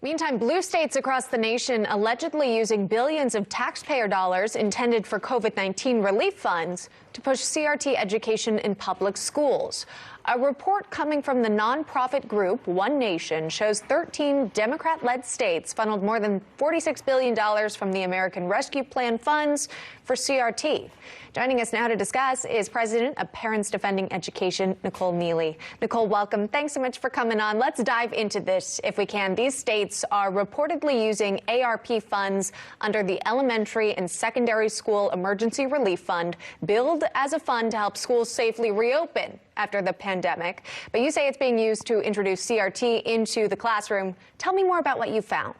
Meantime, blue states across the nation allegedly using billions of taxpayer dollars intended for COVID-19 relief funds to push CRT education in public schools. A report coming from the nonprofit group One Nation shows 13 Democrat-led states funneled more than $46 billion from the American Rescue Plan funds for CRT. Joining us now to discuss is President of Parents Defending Education, Nicole Neily. Nicole, welcome. Thanks so much for coming on. Let's dive into this if we can. These states are reportedly using ARP funds under the Elementary and Secondary School Emergency Relief Fund, billed as a fund to help schools safely reopen after the pandemic. But you say it's being used to introduce CRT into the classroom. Tell me more about what you found.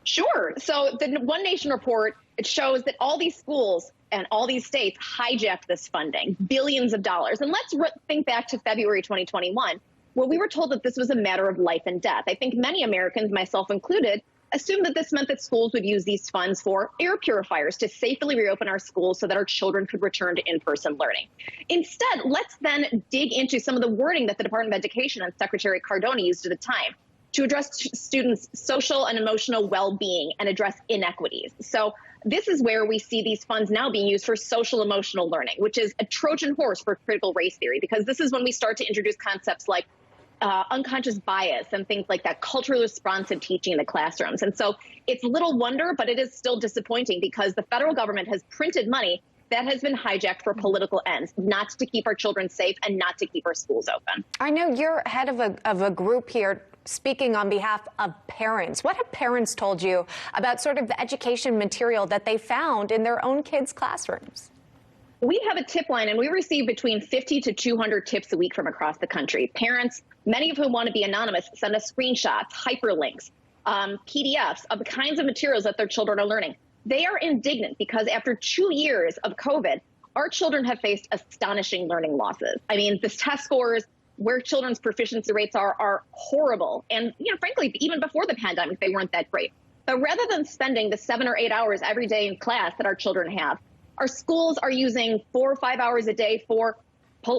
Sure. So the One Nation report, it shows that all these schools and all these states hijacked this funding, billions of dollars. And let's think back to February 2021, where we were told that this was a matter of life and death. I think many Americans, myself included, assumed that this meant that schools would use these funds for air purifiers to safely reopen our schools so that our children could return to in-person learning. Instead, let's then dig into some of the wording that the Department of Education and Secretary Cardona used at the time to address students' social and emotional well-being and address inequities. So this is where we see these funds now being used for social emotional learning, which is a Trojan horse for critical race theory, because this is when we start to introduce concepts like unconscious bias and things like that, culturally responsive teaching in the classrooms. And so it's little wonder, but it is still disappointing because the federal government has printed money that has been hijacked for political ends, not to keep our children safe and not to keep our schools open. I know you're head of a group here speaking on behalf of parents. What have parents told you about sort of the education material that they found in their own kids' classrooms? We have a tip line, and we receive between 50 to 200 tips a week from across the country. Parents, many of whom want to be anonymous, send us screenshots, hyperlinks, PDFs of the kinds of materials that their children are learning. They are indignant because after 2 years of COVID, our children have faced astonishing learning losses. I mean, the test scores, where children's proficiency rates are horrible. And, frankly, even before the pandemic, they weren't that great. But rather than spending the 7 or 8 hours every day in class that our children have, our schools are using 4 or 5 hours a day for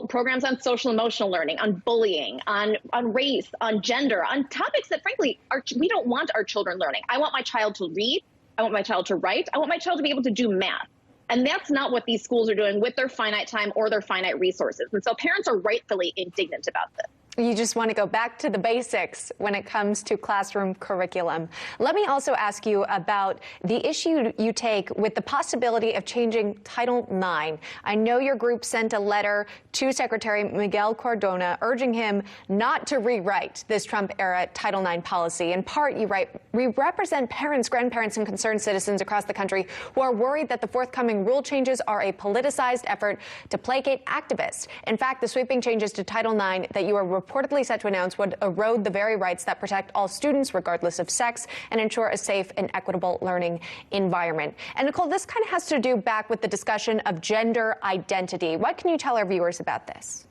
programs on social emotional learning, on bullying, on race, on gender, on topics that, frankly, we don't want our children learning. I want my child to read. I want my child to write. I want my child to be able to do math. And that's not what these schools are doing with their finite time or their finite resources. And so parents are rightfully indignant about this. You just want to go back to the basics when it comes to classroom curriculum. Let me also ask you about the issue you take with the possibility of changing Title IX. I know your group sent a letter to Secretary Miguel Cardona urging him not to rewrite this Trump-era Title IX policy. In part, you write, we represent parents, grandparents, and concerned citizens across the country who are worried that the forthcoming rule changes are a politicized effort to placate activists. In fact, the sweeping changes to Title IX that you are reportedly set to announce would erode the very rights that protect all students regardless of sex and ensure a safe and equitable learning environment. And Nicole, this kind of has to do back with the discussion of gender identity. What can you tell our viewers about this?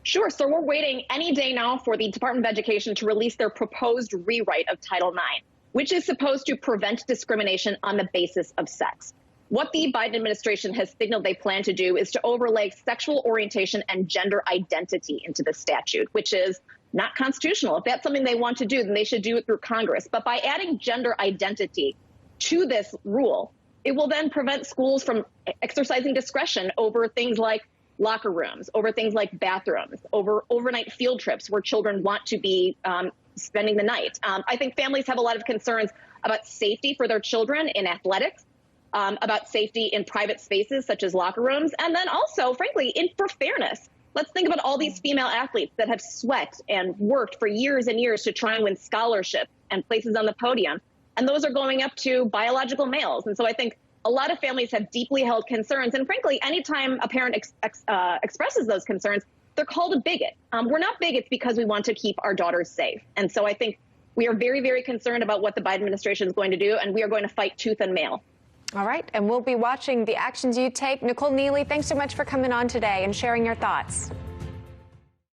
Sure. So we're waiting any day now for the Department of Education to release their proposed rewrite of Title IX, which is supposed to prevent discrimination on the basis of sex. What the Biden administration has signaled they plan to do is to overlay sexual orientation and gender identity into the statute, which is not constitutional. If that's something they want to do, then they should do it through Congress. But by adding gender identity to this rule, it will then prevent schools from exercising discretion over things like locker rooms, over things like bathrooms, over overnight field trips where children want to be spending the night. I think families have a lot of concerns about safety for their children in athletics, about safety in private spaces such as locker rooms, and then also, frankly, for fairness. Let's think about all these female athletes that have sweat and worked for years and years to try and win scholarships and places on the podium, and those are going up to biological males. And so I think a lot of families have deeply held concerns, and frankly, anytime a parent expresses those concerns, they're called a bigot. We're not bigots because we want to keep our daughters safe. And so I think we are very, very concerned about what the Biden administration is going to do, and we are going to fight tooth and nail. All right, and we'll be watching the actions you take. Nicole Neily, thanks so much for coming on today and sharing your thoughts.